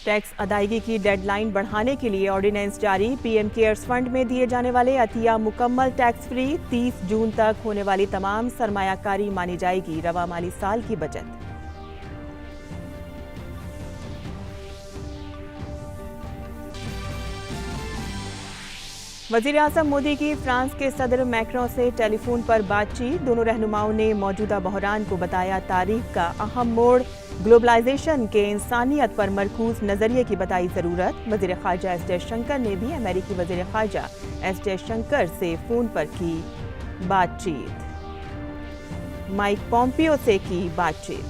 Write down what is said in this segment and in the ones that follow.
Tax अदायगी की deadline बढ़ाने के लिए ऑर्डिनेंस जारी। पीएम केयर्स फंड में दिए जाने वाले अतिया मुकम्मल टैक्स फ्री। 30 जून तक होने वाली तमाम सरमायाकारी मानी जाएगी रवा माली साल की बचत। वज़ीर-ए-आज़म मोदी की फ्रांस के सदर मैक्रों से टेलीफोन पर बातचीत। दोनों रहनुमाओं ने मौजूदा बहरान को बताया तारीख का अहम मोड़। ग्लोबलाइजेशन के इंसानियत पर मरकूज नजरिए की बताई जरूरत। वज़ीर ख़ारजा एस जयशंकर ने भी अमेरिकी वज़ीर ख़ारजा एस जयशंकर से फोन पर की बातचीत। माइक पॉम्पियो से की बातचीत।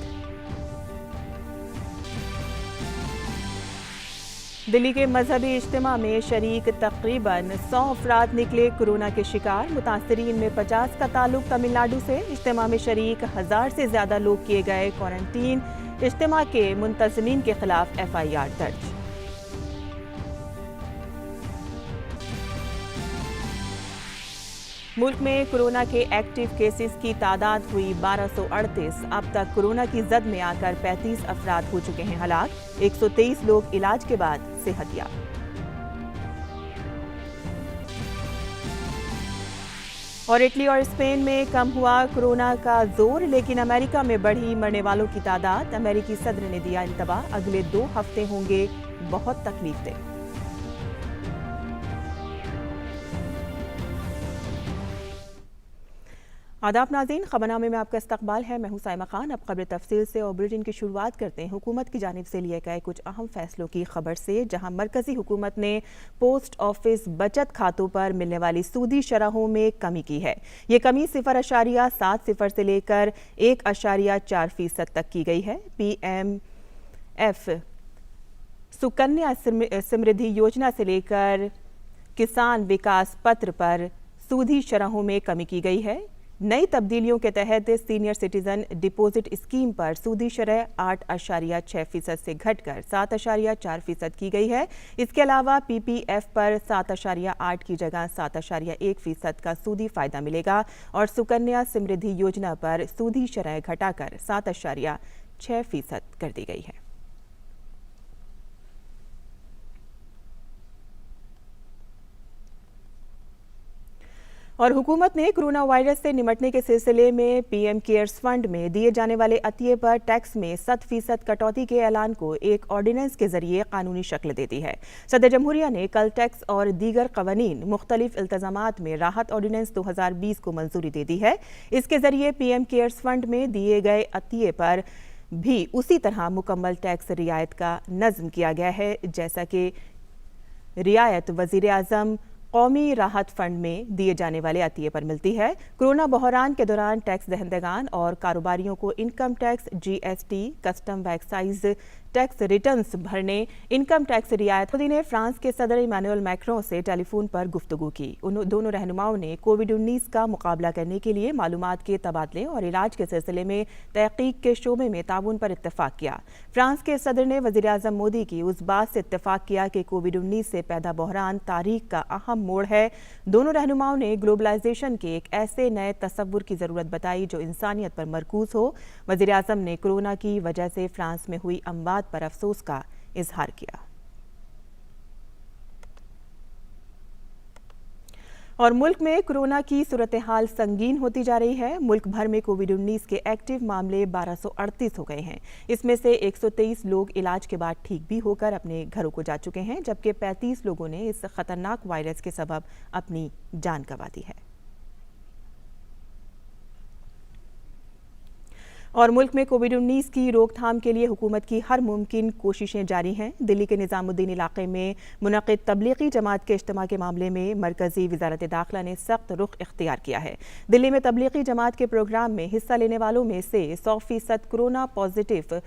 दिल्ली के मजहबी इज्तिमा में शरीक तकरीबन 100 अफराद निकले कोरोना के शिकार। मुतासरीन में 50 का ताल्लुक तमिलनाडु से। इज्तिमा में शरीक 1000 से ज्यादा लोग किए गए क्वारंटीन। इज्तिमा के मुंतज़मीन के खिलाफ FIR दर्ज। मुल्क में कोरोना के एक्टिव केसेस की तादाद हुई 1238। अब तक कोरोना की जद में आकर 35 अफराद हो चुके हैं हलाक। 123 लोग इलाज के बाद सेहतयाब। और इटली और स्पेन में कम हुआ कोरोना का जोर, लेकिन अमेरिका में बढ़ी मरने वालों की तादाद। अमेरिकी सदर ने दिया इंतबाह, अगले 2 हफ्ते होंगे बहुत तकलीफदेह। आदाब नाज़रीन, खबरनामे में आपका इस्तकबाल है। मैं हूं साइमा खान। अब खबर तफसील से और बुलेटिन की शुरुआत करते हैं हुकूमत की जानिब से लिए गए कुछ अहम फैसलों की खबर से, जहां मरकजी हुकूमत ने पोस्ट ऑफिस बचत खातों पर मिलने वाली सूदी शरहों में कमी की है। ये कमी 0.70 से लेकर 1.4% तक की गई है। PMF सुकन्या समृद्धि योजना से लेकर किसान विकास पत्र पर सूदी शरहों में कमी की गई है। नई तब्दीलियों के तहत सीनियर सिटीजन डिपॉजिट स्कीम पर सूदी शरह 8.6% से घटकर 7.4% की गई है। इसके अलावा PPF पर 7.8 की जगह 7.1% का सूदी फायदा मिलेगा और सुकन्या समृद्धि योजना पर सूदी शरह घटाकर 7.6% कर दी गई है। और हुकूमत ने कोरोना वायरस से निपटने के सिलसिले में पीएम केयर्स फंड में दिए जाने वाले अतिये पर टैक्स में 100% कटौती के ऐलान को एक ऑर्डिनेंस के जरिए कानूनी शक्ल दे दी है। सदर जमहूरिया ने कल टैक्स और दीगर कवानीन मुख्तलिफ इल्तजामात में राहत ऑर्डिनेंस 2020 को मंजूरी दे दी है। इसके जरिए पीएम केयर्स फंड में दिए गए अतिये पर भी उसी तरह मुकम्मल टैक्स रियायत का नज़्म किया गया है, जैसा कि रियायत वज़ीर-ए-आज़म कौमी राहत फंड में दिए जाने वाले अतिये पर मिलती है। कोरोना बहरान के दौरान टैक्स दहंदगान और कारोबारियों को इनकम टैक्स, GST, कस्टम व एक्साइज टैक्स रिटर्न्स भरने, इनकम टैक्स रियायत। मोदी ने फ्रांस के सदर इमैनुअल मैक्रों से टेलीफोन पर गुफ्तगू की। उन दोनों रहनुमाओं ने कोविड-19 का मुकाबला करने के लिए मालूमात के तबादले और इलाज के सिलसिले में तहकीक के शोबे में ताउन पर इत्तेफाक किया। फ्रांस के सदर ने वज़ीर-ए-आज़म मोदी की उस बात से इत्तेफाक किया कि कोविड-19 से पैदा बहरान तारीख का अहम मोड़ है। दोनों रहनुमाओं ने ग्लोबलाइजेशन के एक ऐसे नए तसव्वुर की ज़रूरत बताई जो इंसानियत पर मरकूज हो। वज़ीर-ए-आज़म ने कोरोना की वजह से फ्रांस में हुई अमवात पर अफसोस का इजहार किया। और मुल्क में कोरोना की सूरत हाल संगीन होती जा रही है। मुल्क भर में कोविड-19 के एक्टिव मामले 1238 हो गए हैं। इसमें से 123 लोग इलाज के बाद ठीक भी होकर अपने घरों को जा चुके हैं, जबकि 35 लोगों ने इस खतरनाक वायरस के सबब अपनी जान गंवा दी है। और मुल्क में कोविड-19 की रोकथाम के लिए हुकूमत की हर मुमकिन कोशिशें जारी हैं। दिल्ली के निज़ामुद्दीन इलाके में मुनक़िद तबलीगी जमात के इज्तिमा के मामले में मरकजी वज़ारत दाखिला ने सख्त रुख इख्तियार किया है। दिल्ली में तबलीगी जमात के प्रोग्राम में हिस्सा लेने वालों में से 100% कोरोना पॉजिटिव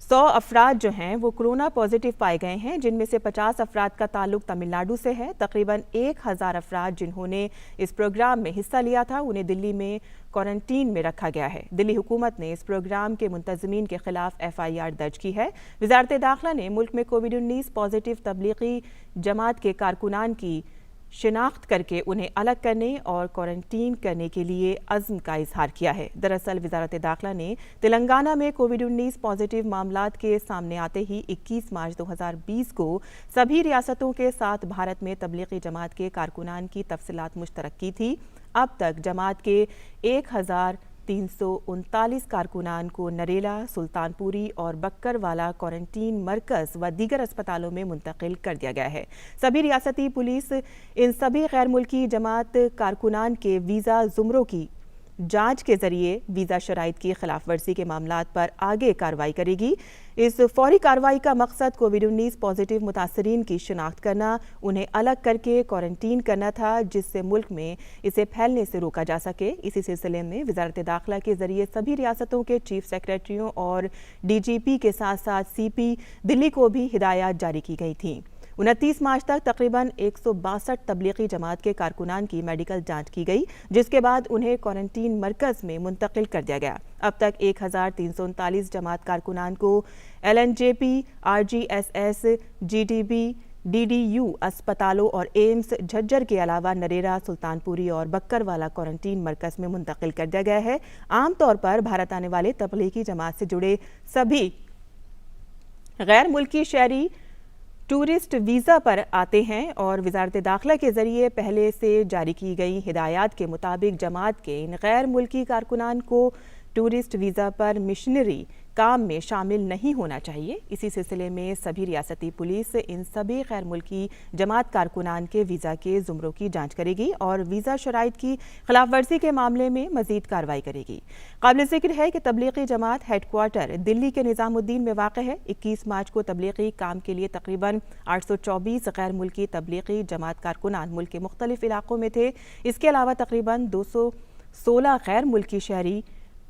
100 अफराद जो हैं वो कोरोना पॉजिटिव पाए गए हैं, जिनमें से 50 अफराद का ताल्लुक तमिलनाडु से है। तकरीबन 1000 अफराद जिन्होंने इस प्रोग्राम में हिस्सा लिया था उन्हें दिल्ली में क्वारंटीन में रखा गया है। दिल्ली हुकूमत ने इस प्रोग्राम के मुंतज़मीन के खिलाफ FIR दर्ज की है। वज़ारत दाखिला ने मुल्क में कोविड-19 पॉजिटिव तबलीगी जमात के कारकुनान की शिनाख्त करके उन्हें अलग करने और क्वारंटीन करने के लिए अज़्म का इजहार किया है। दरअसल वज़ारत दाखिला ने तेलंगाना में कोविड-19 पॉजिटिव मामलात के सामने आते ही 21 मार्च 2020 को सभी रियासतों के साथ भारत में तबलीगी जमात के कारकुनान की तफसीलात मुश्तरक की थी। अब तक जमात के 1339 कारकुनान को नरेला, सुल्तानपुरी और बक्करवाला क्वारंटीन मरकज़ व दीगर अस्पतालों में मुंतकिल कर दिया गया है। सभी रियासती पुलिस इन सभी गैर मुल्की जमात कारकुनान के वीज़ा ज़ुमरों की जांच के जरिए वीज़ा शराइत की खिलाफ वर्जी के मामलात पर आगे कार्रवाई करेगी। इस फौरी कार्रवाई का मकसद कोविड-19 पॉजिटिव मुतासरीन की शिनाख्त करना, उन्हें अलग करके क्वारंटीन करना था, जिससे मुल्क में इसे फैलने से रोका जा सके। इसी सिलसिले में वज़ारत दाखिला के जरिए सभी रियासतों के चीफ सेक्रेटरियों और DGP के साथ साथ CP दिल्ली को भी हिदायत जारी की गई थीं। 29 मार्च तक तकरीबन 162 तबलीगी जमात के कारकुनान की मेडिकल जांच की गई, जिसके बाद उन्हें क्वारंटीन मरकज़ में मुंतकिल कर दिया गया। अब तक 1339 जमात कारकुनान को LNJP, RGSS, GDB, DDU अस्पतालों और एम्स झज्जर के अलावा नरेरा, सुल्तानपुरी और बक्करवाला क्वारंटीन मरकज़ में मुंतकिल कर दिया गया है। आमतौर पर भारत आने वाले तबलीगी जमात से जुड़े सभी गैर मुल्की शहरी टूरिस्ट वीज़ा पर आते हैं और वज़ारत दाखिला के ज़रिए पहले से जारी की गई हिदायत के मुताबिक जमात के इन गैर मुल्की कारकुनान को टूरिस्ट वीज़ा पर मिशनरी काम में शामिल नहीं होना चाहिए। इसी सिलसिले में सभी रियासती पुलिस इन सभी गैर मुल्की जमात कारकुनान के वीज़ा के ज़ुमरों की जांच करेगी और वीज़ा शराइत की खिलाफ वर्जी के मामले में मज़ीद कार्रवाई करेगी। काबिल ज़िक्र है कि तबलीगी जमात हेडक्वार्टर दिल्ली के निज़ामुद्दीन में वाक़ है। 21 मार्च को तबलीगी काम के लिए तकरीबन 824 गैर मुल्की तबलीगी जमात कारकुनान मुल्क के मुख्तलिफ इलाकों में थे। इसके अलावा तकरीबन 216 गैर मुल्की शहरी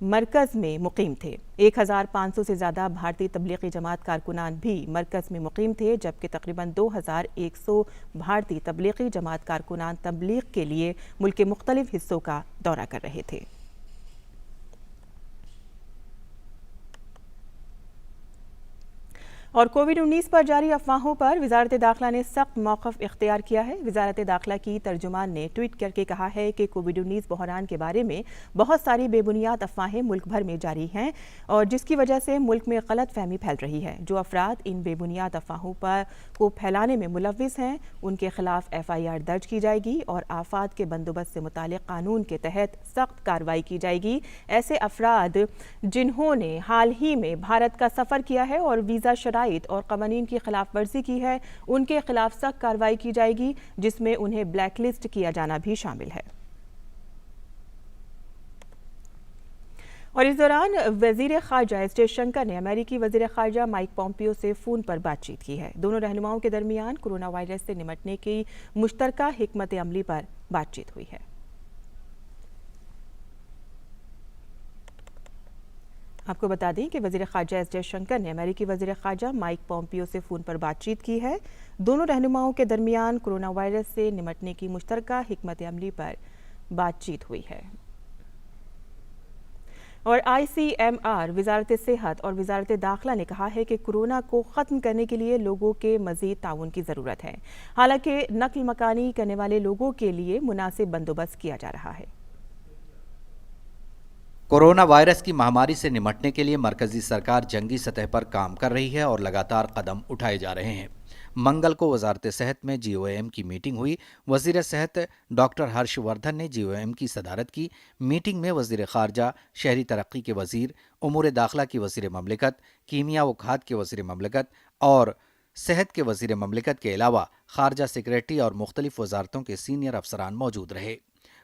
मरकज़ में मुकीम थे। 1500 से ज़्यादा भारतीय तबलीगी जमात कारकुनान भी मरकज़ में मुकीम थे, जबकि तकरीबन 2100 भारतीय तबलीगी जमात कारकुनान तबलीग के लिए मुल्क के मुख्तलिफ हिस्सों का दौरा कर रहे थे। और कोविड-19 पर जारी अफवाहों पर वज़ारत दाखिला ने सख्त मौक़िफ़ इख्तियार किया है। वज़ारत दाखिला की तर्जुमान ने ट्वीट करके कहा है कि कोविड-19 बहरान के बारे में बहुत सारी बेबुनियाद अफवाहें मुल्क भर में जारी हैं और जिसकी वजह से मुल्क में गलत फहमी फैल रही है। जो अफराद इन बेबुनियाद अफवाहों को फैलाने में मुलव्विस हैं, उनके खिलाफ FIR दर्ज की जाएगी और आफात के बंदोबस्त से मुतालिक कानून के तहत सख्त कार्रवाई की जाएगी। ऐसे अफराद जिन्होंने हाल ही में भारत का सफ़र किया है और वीज़ा और कवानीन की खिलाफ वर्जी की है, उनके खिलाफ सख्त कार्रवाई की जाएगी, जिसमें उन्हें ब्लैकलिस्ट किया जाना भी शामिल है। और इस दौरान वज़ीर ख़ारजा एस जयशंकर ने अमेरिकी वज़ीर ख़ारजा माइक पॉम्पियो से फ़ोन पर बातचीत की है। दोनों रहनुमाओं के दरमियान कोरोना वायरस से निमटने की मुश्तरका हिकमत अमली पर बातचीत हुई है। आपको बता दें कि वज़ीर ख़ारजा एस जयशंकर ने अमेरिकी वज़ीर ख़ारजा माइक पॉम्पियो से फ़ोन पर बातचीत की है। दोनों रहनुमाओं के दरमियान कोरोना वायरस से निमटने की मुश्तरका हिकमत अमली पर बातचीत हुई है। और ICMR, वज़ारत सेहत और वज़ारत दाखिला ने कहा है कि कोरोना को ख़त्म करने के लिए लोगों के मज़ीद ताउन की ज़रूरत है। हालांकि नक़ल मकानी करने वाले लोगों के लिए मुनासिब बंदोबस्त किया जा रहा है। कोरोना वायरस की महामारी से निपटने के लिए मरकजी सरकार जंगी सतह पर काम कर रही है और लगातार कदम उठाए जा रहे हैं। मंगल को वजारत सेहत में GOM की मीटिंग हुई। वजीर सेहत डॉक्टर हर्षवर्धन ने GOM की सदारत की। मीटिंग में वजीर खारजा, शहरी तरक्की के वजीर, उमूर दाखिला की वजीर ममलिकत, कीमिया व खाद के वजीर ममलिकत और सेहत के वजीर ममलिकत के अलावा खारजा सेक्रेटरी और मुख्तलिफ वजारतों के सीनियर अफसरान मौजूद रहे।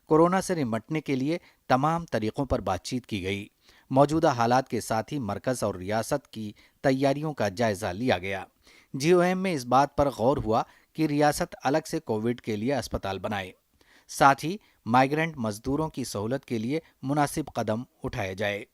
कोरोना से निपटने के लिए तमाम तरीक़ों पर बातचीत की गई। मौजूदा हालात के साथ ही मरकज़ और रियासत की तैयारियों का जायज़ा लिया गया। GOM में इस बात पर गौर हुआ कि रियासत अलग से कोविड के लिए अस्पताल बनाए, साथ ही माइग्रेंट मजदूरों की सहूलत के लिए मुनासिब कदम उठाए जाए।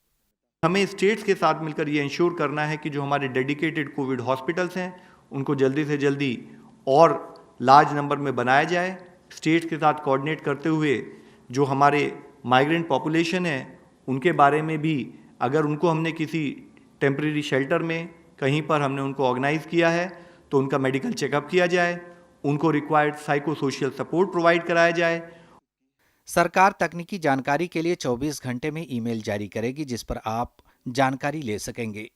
हमें स्टेट्स के साथ मिलकर ये इंश्योर करना है कि जो हमारे डेडिकेटेड कोविड हॉस्पिटल्स हैं उनको जल्दी से जल्दी और लार्ज नंबर में बनाया जाए। स्टेट्स के साथ कोऑर्डिनेट करते हुए जो हमारे माइग्रेंट पॉपुलेशन है उनके बारे में भी, अगर उनको हमने किसी टेम्परेरी शेल्टर में कहीं पर हमने उनको ऑर्गेनाइज़ किया है तो उनका मेडिकल चेकअप किया जाए, उनको required psycho social support provide कराया जाए। सरकार तकनीकी जानकारी के लिए 24 घंटे में ईमेल जारी करेगी जिस पर आप जानकारी ले सकेंगे।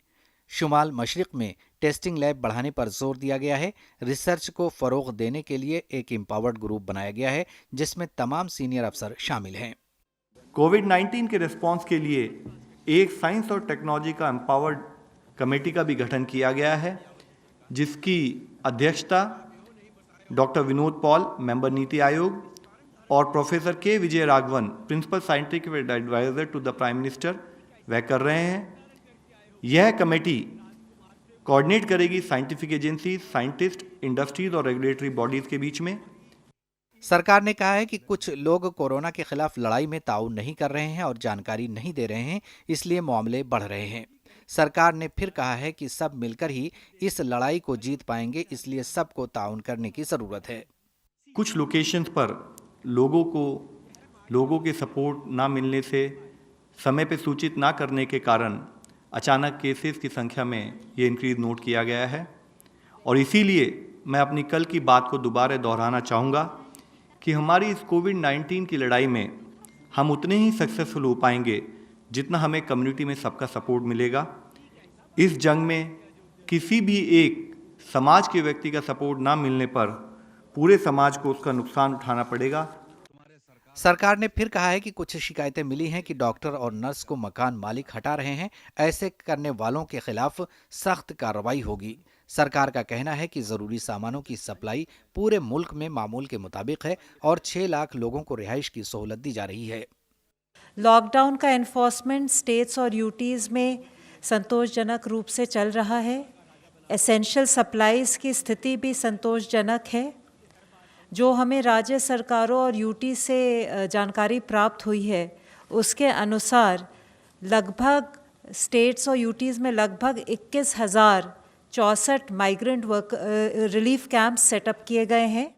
शुमाल मशरिक में टेस्टिंग लैब बढ़ाने पर जोर दिया गया है। रिसर्च को फरोग देने के लिए एक एम्पावर्ड ग्रुप बनाया गया है जिसमें तमाम सीनियर अफसर शामिल हैं। कोविड-19 के रिस्पांस के लिए एक साइंस और टेक्नोलॉजी का एम्पावर्ड कमेटी का भी गठन किया गया है, जिसकी अध्यक्षता doctor Vinod Paul, member NITI Aayog, और professor K Vijay Raghavan, principal scientific adviser to the prime minister, वह कर रहे हैं। यह कमेटी कोऑर्डिनेट करेगी साइंटिफिक एजेंसी, साइंटिस्ट, इंडस्ट्रीज और रेगुलेटरी बॉडीज के बीच में। सरकार ने कहा है कि कुछ लोग कोरोना के खिलाफ लड़ाई में ताउन नहीं कर रहे हैं और जानकारी नहीं दे रहे हैं, इसलिए मामले बढ़ रहे हैं। सरकार ने फिर कहा है कि सब मिलकर ही इस लड़ाई को जीत पाएंगे, इसलिए सबको ताउन करने की जरूरत है। कुछ लोकेशंस पर लोगों के सपोर्ट ना मिलने से, समय पे सूचित ना करने के कारण अचानक केसेस की संख्या में ये इंक्रीज नोट किया गया है। और इसीलिए मैं अपनी कल की बात को दोबारा दोहराना चाहूँगा कि हमारी इस कोविड-19 की लड़ाई में हम उतने ही सक्सेसफुल हो पाएंगे जितना हमें कम्युनिटी में सबका सपोर्ट मिलेगा। इस जंग में किसी भी एक समाज के व्यक्ति का सपोर्ट ना मिलने पर पूरे समाज को उसका नुकसान उठाना पड़ेगा। सरकार ने फिर कहा है कि कुछ शिकायतें मिली हैं कि डॉक्टर और नर्स को मकान मालिक हटा रहे हैं। ऐसे करने वालों के खिलाफ सख्त कार्रवाई होगी। सरकार का कहना है कि जरूरी सामानों की सप्लाई पूरे मुल्क में मामूल के मुताबिक है और 6 लाख लोगों को रिहाइश की सहूलत दी जा रही है। लॉकडाउन का एनफोर्समेंट स्टेट्स और यूटीज़ में संतोषजनक रूप से चल रहा है। एसेंशियल सप्लाईज की स्थिति भी संतोषजनक है। जो हमें राज्य सरकारों और यूटी से जानकारी प्राप्त हुई है उसके अनुसार लगभग स्टेट्स और यूटीज़ में लगभग 21,064 migrant work relief camp setup किए गए हैं।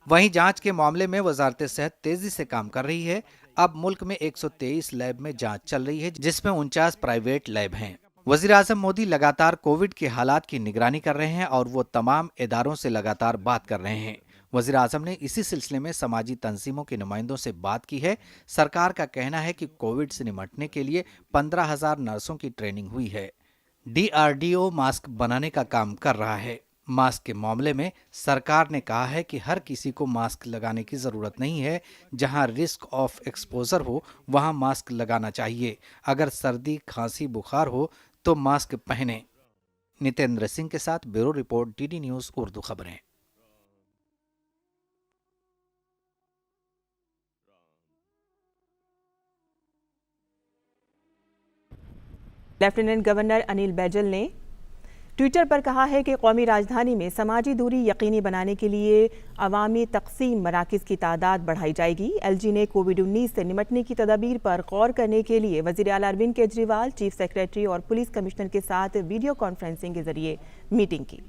वहीं जांच के मामले में वजारत सेहत तेजी से काम कर रही है। अब मुल्क में 123 लैब में जांच चल रही है जिसमें 49 प्राइवेट लैब हैं। वजीर आजम मोदी लगातार कोविड के हालात की निगरानी कर रहे हैं और वो तमाम इदारों से लगातार बात कर रहे हैं। वजीर आजम ने इसी सिलसिले में समाजी तंजीमों के नुमाइंदों से बात की है। सरकार का कहना है कि कोविड से निपटने के लिए 15,000 नर्सों की ट्रेनिंग हुई है। DRDO मास्क बनाने का काम कर रहा है। मास्क के मामले में सरकार ने कहा है कि हर किसी को मास्क लगाने की जरूरत नहीं है। जहां रिस्क ऑफ एक्सपोजर हो वहां मास्क लगाना चाहिए। अगर सर्दी, खांसी, बुखार हो तो मास्क पहने। नितेंद्र सिंह के साथ bureau report, DD news Urdu खबरें। लेफ्टिनेंट गवर्नर अनिल बैजल ने ट्विटर पर कहा है कि कौमी राजधानी में समाजी दूरी यकीनी बनाने के लिए अवामी तकसीम मराकज़ की तादाद बढ़ाई जाएगी। LG ने कोविड-19 से निपटने की तदाबीर पर गौर करने के लिए वज़ीर आला अरविंद केजरीवाल, चीफ सेक्रेटरी और पुलिस कमिश्नर के साथ वीडियो कॉन्फ्रेंसिंग के जरिए मीटिंग की।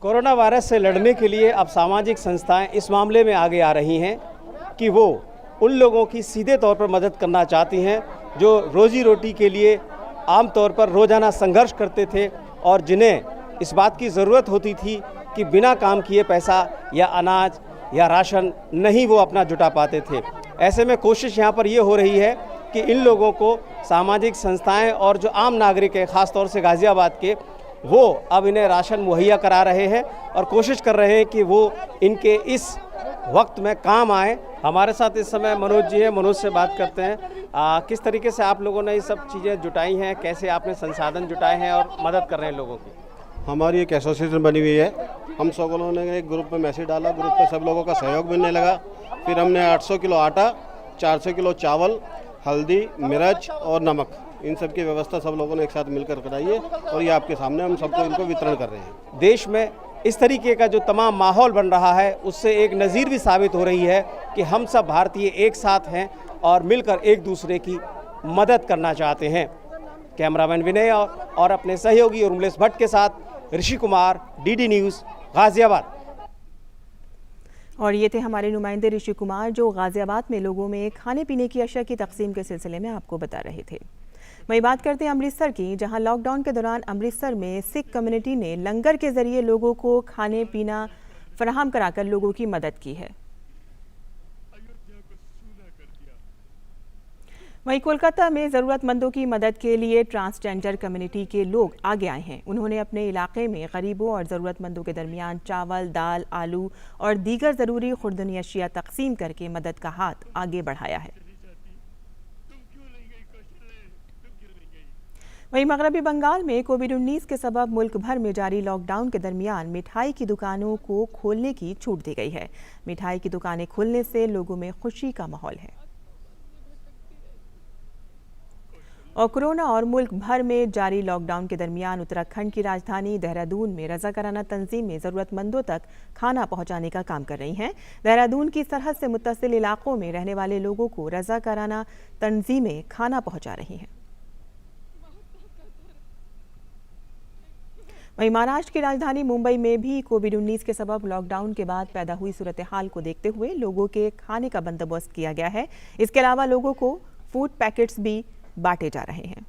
कोरोना वायरस से लड़ने के लिए अब सामाजिक संस्थाएं इस मामले में आगे आ रही हैं कि वो उन लोगों की सीधे तौर पर मदद करना चाहती हैं जो रोजी रोटी के लिए आमतौर पर रोज़ाना संघर्ष करते थे और जिन्हें इस बात की ज़रूरत होती थी कि बिना काम किए पैसा या अनाज या राशन नहीं वो अपना जुटा पाते थे। ऐसे में कोशिश यहाँ पर ये हो रही है कि इन लोगों को सामाजिक संस्थाएं और जो आम नागरिक है, ख़ास तौर से गाज़ियाबाद के, वो अब इन्हें राशन मुहैया करा रहे हैं और कोशिश कर रहे हैं कि वो इनके इस वक्त में काम आए। हमारे साथ इस समय मनोज जी हैं, मनोज से बात करते हैं। किस तरीके से आप लोगों ने ये सब चीज़ें जुटाई हैं, कैसे आपने संसाधन जुटाए हैं और मदद कर रहे हैं लोगों की? हमारी एक एसोसिएशन बनी हुई है। हम सब लोगों ने एक ग्रुप में मैसेज डाला, ग्रुप पे सब लोगों का सहयोग मिलने लगा। फिर हमने 800 किलो आटा, 400 किलो चावल, हल्दी, मिर्च और नमक, इन सब की व्यवस्था सब लोगों ने एक साथ मिलकर कराई है और ये आपके सामने हम सबको इनको वितरण कर रहे हैं। देश में इस तरीके का जो तमाम माहौल बन रहा है उससे एक नज़ीर भी साबित हो रही है कि हम सब भारतीय एक साथ हैं और मिलकर एक दूसरे की मदद करना चाहते हैं। कैमरामैन विनय और अपने सहयोगी उर्मिलेश भट्ट के साथ ऋषि कुमार, DD न्यूज़, गाज़ियाबाद। और ये थे हमारे नुमाइंदे ऋषि कुमार जो गाज़ियाबाद में लोगों में खाने पीने की अशिया की तकसीम के सिलसिले में आपको बता रहे थे। वही बात करते हैं अमृतसर की, जहां लॉकडाउन के दौरान अमृतसर में सिख कम्युनिटी ने लंगर के जरिए लोगों को खाने पीना फराहम कराकर लोगों की मदद की है। वहीं कोलकाता में ज़रूरतमंदों की मदद के लिए ट्रांसजेंडर कम्युनिटी के लोग आगे आए हैं। उन्होंने अपने इलाके में गरीबों और ज़रूरतमंदों के दरमियान चावल, दाल, आलू और दीगर ज़रूरी खुर्दनी अशिया तकसीम करके मदद का हाथ आगे बढ़ाया है। वहीं मगरबी बंगाल में कोविड-19 के सबब मुल्क भर में जारी लॉकडाउन के दरमियान मिठाई की दुकानों को खोलने की छूट दी गई है। मिठाई की दुकानें खुलने से लोगों में खुशी का माहौल है। और कोरोना और मुल्क भर में जारी लॉकडाउन के दरमियान उत्तराखंड की राजधानी देहरादून में रज़ाकाराना तंजीमें ज़रूरतमंदों तक खाना पहुंचाने का काम कर रही हैं। देहरादून की सरहद से मुत्तसिल इलाकों में रहने वाले लोगों को रज़ाकाराना तंजीमें खाना पहुंचा रही हैं। वहीं महाराष्ट्र की राजधानी मुंबई में भी कोविड-19 के सबब लॉकडाउन के बाद पैदा हुई सूरत हाल को देखते हुए लोगों के खाने का बंदोबस्त किया गया है। इसके अलावा लोगों को फूड पैकेट्स भी बांटे जा रहे हैं।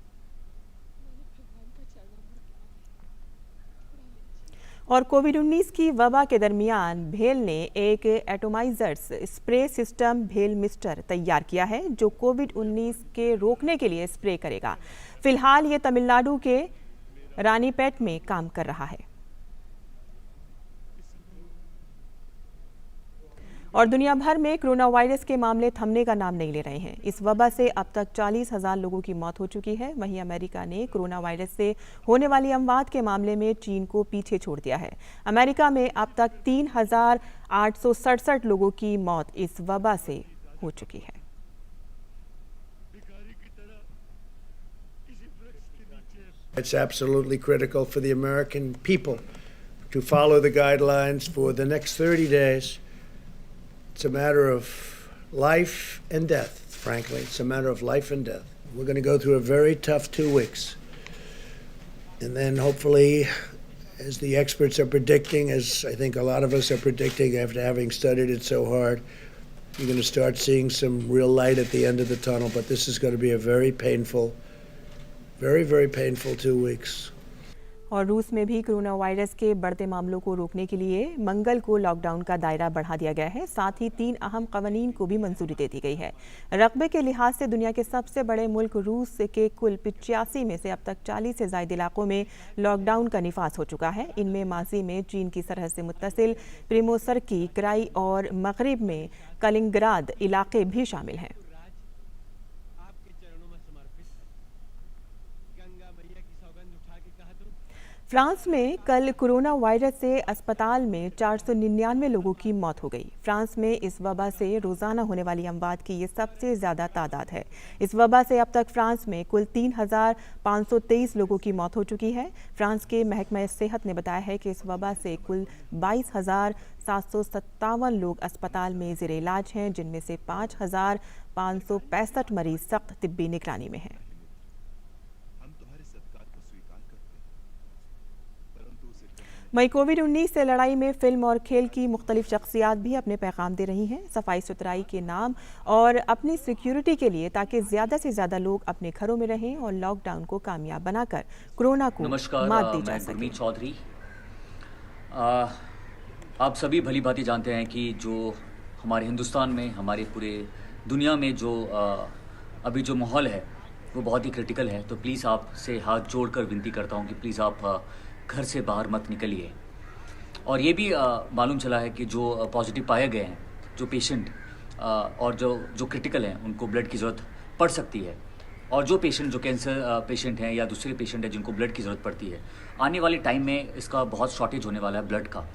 और कोविड-19 की वबा के दरमियान भेल ने एक एटोमाइजर्स स्प्रे सिस्टम भेल मिस्टर तैयार किया है, जो कोविड-19 के रोकने के लिए स्प्रे करेगा। फिलहाल ये तमिलनाडु के रानीपेट में काम कर रहा है। और दुनिया भर में कोरोना वायरस के मामले थमने का नाम नहीं ले रहे हैं। इस वबा से अब तक 40,000 लोगों की मौत हो चुकी है। वहीं अमेरिका ने कोरोना वायरस से होने वाली अमवात के मामले में चीन को पीछे छोड़ दिया है। अमेरिका में अब तक 3,867 लोगों की मौत इस वबा से हो चुकी है। It's absolutely critical for the American people to follow the guidelines for the next 30 days. It's a matter of life and death, frankly. It's a matter of life and death. We're going to go through a very tough 2 weeks. And then hopefully, as the experts are predicting, as I think a lot of us are predicting after having studied it so hard, you're going to start seeing some real light at the end of the tunnel. But this is going to be a very painful, very painful 2 weeks. और रूस में भी corona virus के बढ़ते मामलों को रोकने के लिए मंगल को लॉकडाउन का दायरा बढ़ा दिया गया है। साथ ही 3 अहम कवानीन को भी मंजूरी दे दी गई है। रकबे के लिहाज से दुनिया के सबसे बड़े मुल्क रूस के कुल 85 में से अब तक 40 से ज़ायद इलाकों में लॉकडाउन का निफाज हो चुका है। इनमें माजी में चीन की सरहद से मुत्तसिल प्रिमोर्स्की, क्राई और मगरिब में कलिंगराद इलाके भी शामिल हैं। फ्रांस में कल कोरोना वायरस से अस्पताल में 499 लोगों की मौत हो गई। फ्रांस में इस वबा से रोज़ाना होने वाली अमवात की ये सबसे ज़्यादा तादाद है। इस वबा से अब तक फ्रांस में कुल 3,523 लोगों की मौत हो चुकी है। फ्रांस के महकमा सेहत ने बताया है कि इस वबा से कुल 22,757 लोग अस्पताल में ज़ेरे इलाज हैं, जिनमें से 5,565 मरीज सख्त तिब्बी निगरानी में हैं। वहीं कोविड-19 से लड़ाई में फिल्म और खेल की मुख्तलिफ शख्सियात भी अपने पैगाम दे रही हैं, सफाई सुथराई के नाम और अपनी सिक्योरिटी के लिए, ताकि ज़्यादा से ज़्यादा लोग अपने घरों में रहें और लॉकडाउन को कामयाब बनाकर कोरोना को मात दी जा सके। चौधरी, आप सभी भली भांति जानते हैं कि जो हमारे हिंदुस्तान में, हमारे पूरे दुनिया में जो अभी जो माहौल है वो बहुत ही क्रिटिकल है। तो प्लीज़ आपसे हाथ जोड़कर विनती करता हूँ कि प्लीज़ आप घर से बाहर मत निकलिए। और ये भी मालूम चला है कि जो पॉजिटिव पाए गए हैं, जो पेशेंट और जो क्रिटिकल हैं, उनको ब्लड की ज़रूरत पड़ सकती है। और जो पेशेंट, जो कैंसर पेशेंट हैं या दूसरे पेशेंट हैं जिनको ब्लड की ज़रूरत पड़ती है, आने वाले टाइम में इसका बहुत शॉर्टेज होने वाला है ब्लड का।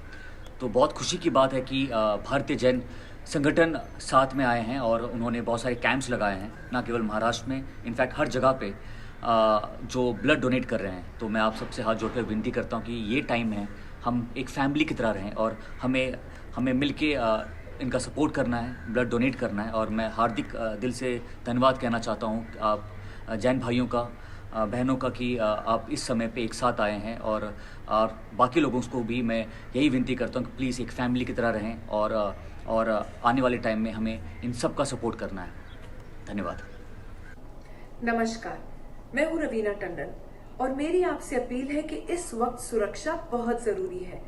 तो बहुत खुशी की बात है कि भारतीय जैन संगठन साथ में आए हैं और उन्होंने बहुत सारे कैंप्स लगाए हैं, ना केवल महाराष्ट्र में, इनफैक्ट हर जगह पे जो ब्लड डोनेट कर रहे हैं। तो मैं आप सबसे हाथ जोड़कर विनती करता हूं कि ये टाइम है, हम एक फैमिली की तरह रहें और हमें मिलके इनका सपोर्ट करना है, ब्लड डोनेट करना है। और मैं हार्दिक दिल से धन्यवाद कहना चाहता हूं आप जैन भाइयों का, बहनों का, कि आप इस समय पे एक साथ आए हैं। और बाकी लोगों को भी मैं यही विनती करता हूं कि प्लीज़ एक फैमिली की तरह रहें और आने वाले टाइम में हमें इन सब का सपोर्ट करना है। धन्यवाद। नमस्कार, मैं हूं रवीना टंडन और मेरी आपसे अपील है कि इस वक्त सुरक्षा बहुत जरूरी है।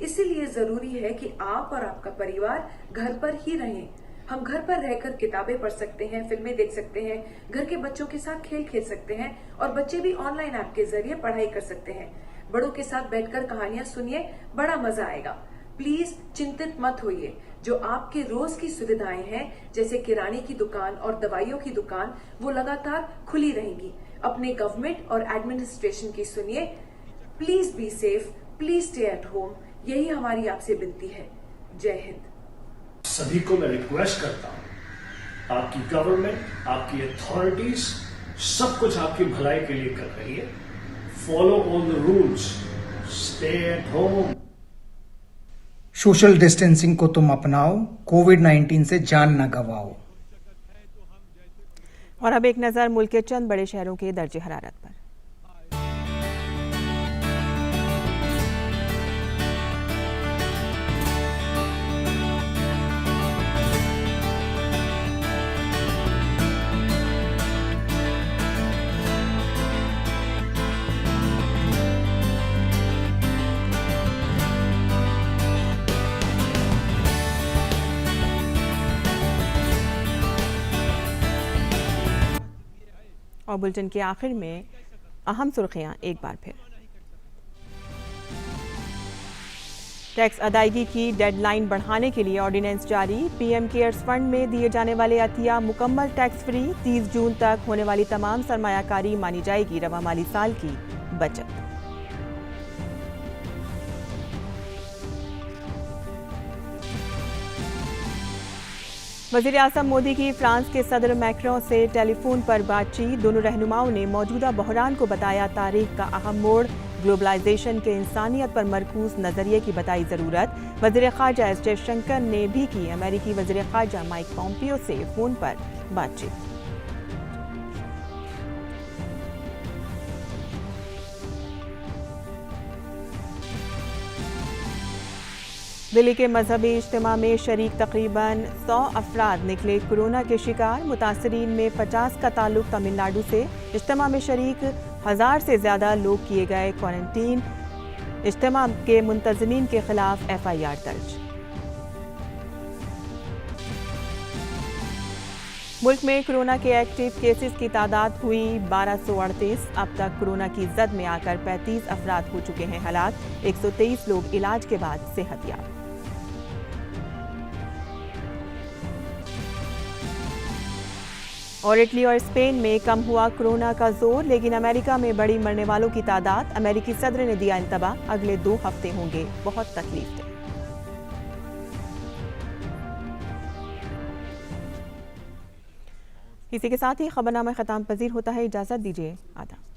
इसीलिए जरूरी है कि आप और आपका परिवार घर पर ही रहें। हम घर पर रहकर किताबें पढ़ सकते हैं, फिल्में देख सकते हैं, घर के बच्चों के साथ खेल खेल सकते हैं और बच्चे भी ऑनलाइन ऐप के जरिए पढ़ाई कर सकते हैं। बड़ों के साथ बैठकर कहानियां सुनिए, बड़ा मजा आएगा। प्लीज चिंतित मत होइए। जो आपके रोज की सुविधाएं हैं जैसे किराने की दुकान और दवाइयों की दुकान, वो लगातार खुली रहेंगी। अपने गवर्नमेंट और एडमिनिस्ट्रेशन की सुनिए। Please be safe, please stay at home. यही हमारी आपसे विनती है। जय हिंद। सभी को मैं रिक्वेस्ट करता हूं, आपकी गवर्नमेंट, आपकी अथॉरिटीज सब कुछ आपकी भलाई के लिए कर रही है। Follow all the rules, stay at home. Social distancing को तुम अपनाओ, कोविड-19 से जान न गवाओ। और अब एक नजर मुल्क के चंद बड़े शहरों के दर्जे हरारत पर। और बुलेटिन के आखिर में अहम सुर्खियां एक बार फिर। टैक्स अदायगी की डेडलाइन बढ़ाने के लिए ऑर्डिनेंस जारी। पीएम केयर्स फंड में दिए जाने वाले अतिया मुकम्मल टैक्स फ्री। 30 जून तक होने वाली तमाम सरमायाकारी मानी जाएगी रवा माली साल की बचत। वज़ीर आज़म मोदी की फ्रांस के सदर मैक्रों से टेलीफोन पर बातचीत। दोनों रहनुमाओं ने मौजूदा बहरान को बताया तारीख का अहम मोड़। ग्लोबलाइजेशन के इंसानियत पर मरकूज नजरिए की बताई जरूरत। वज़ीर ख़ारजा एस जयशंकर ने भी की अमेरिकी वज़ीर ख़ारजा माइक पॉम्पियो से फोन पर बातचीत। दिल्ली के मजहबी इज्तिमा में शरीक तकरीबन 100 अफराद निकले कोरोना के शिकार। मुतासरीन में 50 का ताल्लुक तमिलनाडु से। इज्तिमा में शरीक 1000 से ज्यादा लोग किए गए क्वारंटीन। इज्तिमा के मुंतज़मीन के खिलाफ FIR दर्ज। मुल्क में कोरोना के एक्टिव केसेस की तादाद हुई 1238। अब तक कोरोना की जद में आकर 35 अफराद हो चुके हैं हलाक। 123 लोग इलाज के बाद सेहतयाब। और इटली और स्पेन में कम हुआ कोरोना का जोर, लेकिन अमेरिका में बढ़ी मरने वालों की तादाद। अमेरिकी सदर ने दिया इंतबाह, अगले 2 हफ्ते होंगे बहुत तकलीफ दे। इसी के साथ ही खबरनामा खत्म पजीर होता है। इजाजत दीजिए, आदाब।